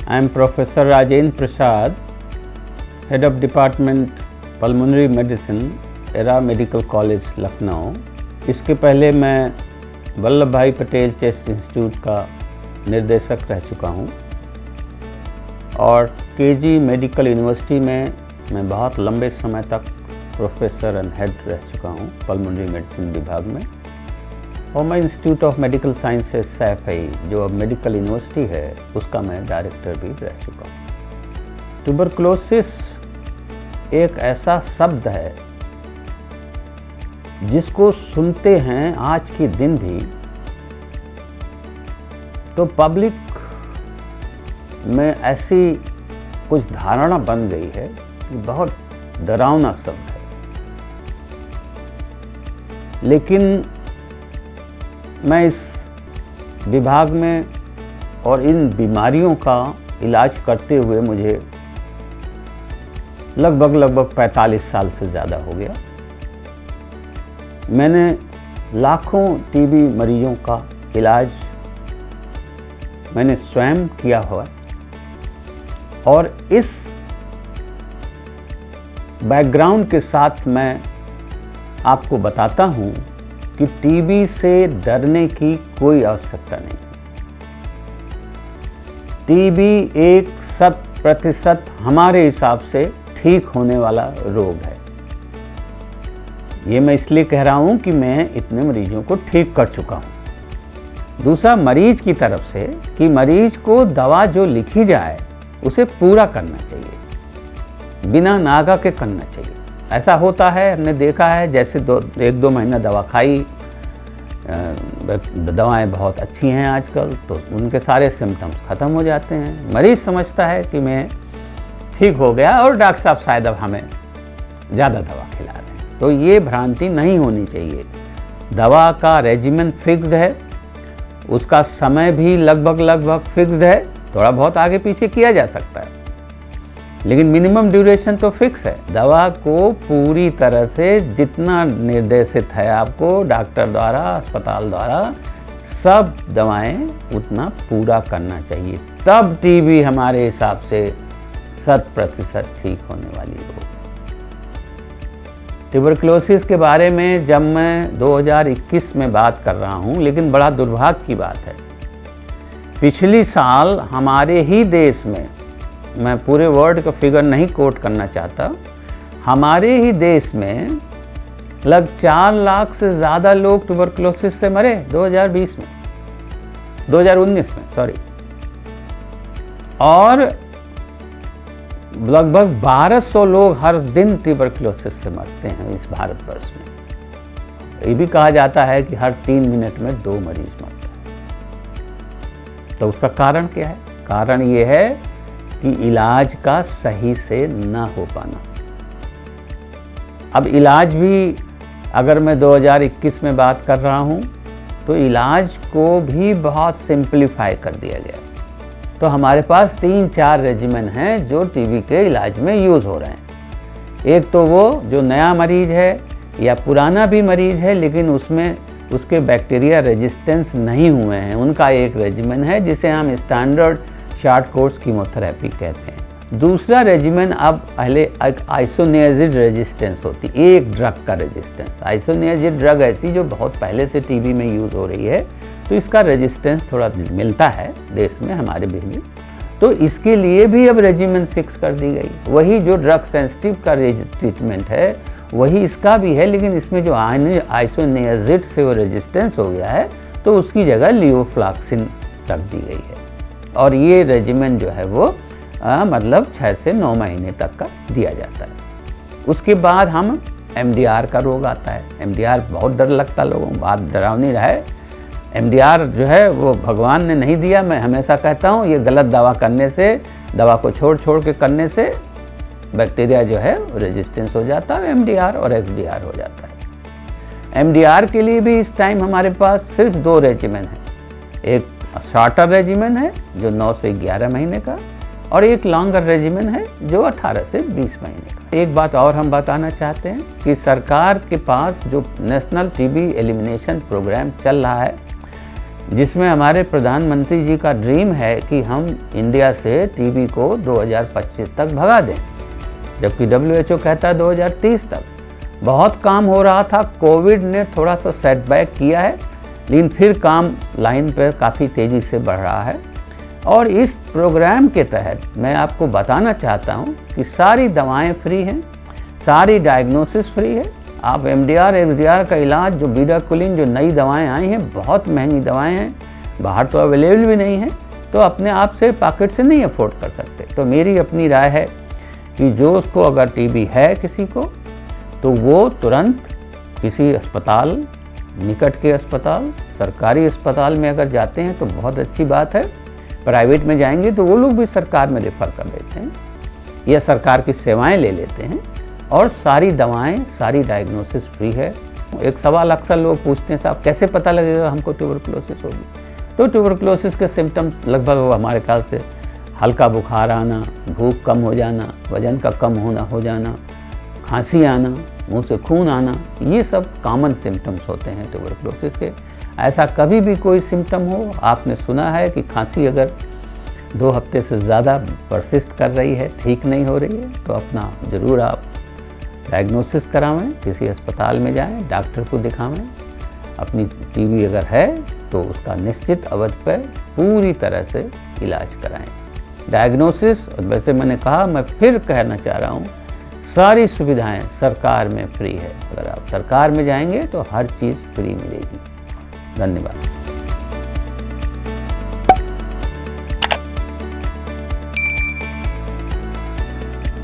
I am Professor Rajendra Prasad, Head of Department Pulmonary Medicine, era medical college Lucknow. इसके पहले मैं वल्लभ भाई Patel chest institute का निर्देशक रह चुका हूँ और केजी मेडिकल यूनिवर्सिटी में मैं बहुत लंबे समय तक प्रोफेसर एंड हेड रह चुका हूँ पल्मोनरी मेडिसिन विभाग में। और मैं institute of medical sciences Saifai, जो अब मेडिकल यूनिवर्सिटी है, उसका मैं डायरेक्टर भी रह चुका हूँ। ट्यूबरकुलोसिस एक ऐसा शब्द है जिसको सुनते हैं आज के दिन भी तो पब्लिक में ऐसी कुछ धारणा बन गई है कि बहुत डरावना शब्द है। लेकिन मैं इस विभाग में और इन बीमारियों का इलाज करते हुए मुझे लगभग 45 साल से ज़्यादा हो गया। मैंने लाखों टीबी मरीजों का इलाज मैंने स्वयं किया हुआ और इस बैकग्राउंड के साथ मैं आपको बताता हूं कि टीबी से डरने की कोई आवश्यकता नहीं। टीबी 100% हमारे हिसाब से ठीक होने वाला रोग है। ये मैं इसलिए कह रहा हूं कि मैं इतने मरीजों को ठीक कर चुका हूं। दूसरा, मरीज की तरफ से कि मरीज को दवा जो लिखी जाए उसे पूरा करना चाहिए, बिना नागा के करना चाहिए। ऐसा होता है, हमने देखा है, जैसे 1-2 महीना दवा खाई, दवाएं बहुत अच्छी हैं आजकल, तो उनके सारे सिम्टम्स ख़त्म हो जाते हैं। मरीज समझता है कि मैं ठीक हो गया और डॉक्टर साहब शायद अब हमें ज़्यादा दवा खिला रहे हैं। तो ये भ्रांति नहीं होनी चाहिए। दवा का रेजिमेन फिक्स्ड है, उसका समय भी लगभग फिक्स्ड है। थोड़ा बहुत आगे पीछे किया जा सकता है, लेकिन मिनिमम ड्यूरेशन तो फिक्स है। दवा को पूरी तरह से जितना निर्देशित है आपको डॉक्टर द्वारा, अस्पताल द्वारा, सब दवाएं उतना पूरा करना चाहिए। तब टीबी हमारे हिसाब से 100% ठीक होने वाली रोग। ट्यूबरकुलोसिस के बारे में जब मैं 2021 में बात कर रहा हूं, लेकिन बड़ा दुर्भाग्य की बात है, पिछली साल हमारे ही देश में, मैं पूरे वर्ल्ड का फिगर नहीं कोट करना चाहता, हमारे ही देश में लगभग 4 लाख से ज़्यादा लोग ट्यूबरकुलोसिस से मरे 2019 में सॉरी। और लगभग 1200 लोग हर दिन ट्यूबरकुलोसिस से मरते हैं इस भारतवर्ष में। ये भी कहा जाता है कि हर 3 मिनट में 2 मरीज मरते हैं। तो उसका कारण क्या है? कारण ये है कि इलाज का सही से ना हो पाना। अब इलाज भी, अगर मैं 2021 में बात कर रहा हूँ, तो इलाज को भी बहुत सिंप्लीफाई कर दिया गया। तो हमारे पास 3-4 रेजिमेन हैं जो टीबी के इलाज में यूज़ हो रहे हैं। एक तो वो जो नया मरीज है या पुराना भी मरीज है लेकिन उसमें उसके बैक्टीरिया रेजिस्टेंस नहीं हुए हैं, उनका एक रेजिमेन है जिसे हम स्टैंडर्ड शॉर्ट कोर्स कीमोथेरेपी कहते हैं। दूसरा रेजिमेन, अब पहले एक आइसोनियाजिड रेजिस्टेंस होती, एक ड्रग का रेजिस्टेंस। आइसोनियाजिड ड्रग ऐसी जो बहुत पहले से टीबी में यूज़ हो रही है, तो इसका रेजिस्टेंस थोड़ा मिलता है देश में, हमारे भी। तो इसके लिए भी अब रेजिमेन फिक्स कर दी गई। वही जो ड्रग सेंसिटिव का ट्रीटमेंट है वही इसका भी है, लेकिन इसमें जो आइसोनियाजिड से वो रेजिस्टेंस हो गया है तो उसकी जगह लियोफ्लॉक्सिन रख दी गई है। और ये रेजिमेन जो है वो मतलब 6 से 9 महीने तक का दिया जाता है। उसके बाद हम MDR का रोग आता है। MDR बहुत डर लगता लोगों को, बात डरावनी है। MDR जो है वो भगवान ने नहीं दिया। मैं हमेशा कहता हूँ ये गलत दवा करने से, दवा को छोड़ के करने से बैक्टीरिया जो है रेजिस्टेंस हो जाता है, MDR और XDR हो जाता है। MDR के लिए भी इस टाइम हमारे पास सिर्फ 2 रेजिमेन है। एक शॉर्टर रेजिमेन है जो 9 से 11 महीने का, और एक लॉन्गर रेजिमेन है जो 18 से 20 महीने का। एक बात और हम बताना चाहते हैं कि सरकार के पास जो नेशनल टीबी एलिमिनेशन प्रोग्राम चल रहा है, जिसमें हमारे प्रधानमंत्री जी का ड्रीम है कि हम इंडिया से टीबी को 2025 तक भगा दें, जबकि WHO कहता है 2030 तक। बहुत काम हो रहा था, कोविड ने थोड़ा सा सेटबैक किया है, लेकिन फिर काम लाइन पर काफ़ी तेज़ी से बढ़ रहा है। और इस प्रोग्राम के तहत मैं आपको बताना चाहता हूं कि सारी दवाएं फ्री हैं, सारी डायग्नोसिस फ्री है। आप MDR XDR का इलाज, जो बीडाकुलिन, जो नई दवाएं आई हैं, बहुत महंगी दवाएं हैं, बाहर तो अवेलेबल भी नहीं है, तो अपने आप से पॉकेट से नहीं अफोर्ड कर सकते। तो मेरी अपनी राय है कि जो उसको अगर टीबी है किसी को, तो वो तुरंत किसी अस्पताल, निकट के अस्पताल, सरकारी अस्पताल में अगर जाते हैं तो बहुत अच्छी बात है। प्राइवेट में जाएंगे तो वो लोग भी सरकार में रेफ़र कर देते हैं या सरकार की सेवाएं ले लेते हैं, और सारी दवाएं, सारी डायग्नोसिस फ्री है। एक सवाल अक्सर लोग पूछते हैं, साहब कैसे पता लगेगा हमको ट्यूबरकुलोसिस होगी? तो ट्यूबरकुलोसिस के सिम्टम्स लगभग हमारे ख्याल से हल्का बुखार आना, भूख कम हो जाना, वजन का कम हो जाना, खांसी आना, मुंह से खून आना, ये सब कॉमन सिम्टम्स होते हैं ट्यूबरकुलोसिस के। ऐसा कभी भी कोई सिम्टम हो, आपने सुना है कि खांसी अगर 2 हफ्ते से ज़्यादा परसिस्ट कर रही है, ठीक नहीं हो रही है, तो अपना ज़रूर आप डायग्नोसिस करावें, किसी अस्पताल में जाएं, डॉक्टर को दिखावें। अपनी टीबी अगर है तो उसका निश्चित अवधि पर पूरी तरह से इलाज कराएं। डायग्नोसिस, वैसे मैंने कहा, मैं फिर कहना चाह रहा हूँ, सारी सुविधाएं सरकार में फ्री है। अगर आप सरकार में जाएंगे तो हर चीज़ फ्री मिलेगी। धन्यवाद।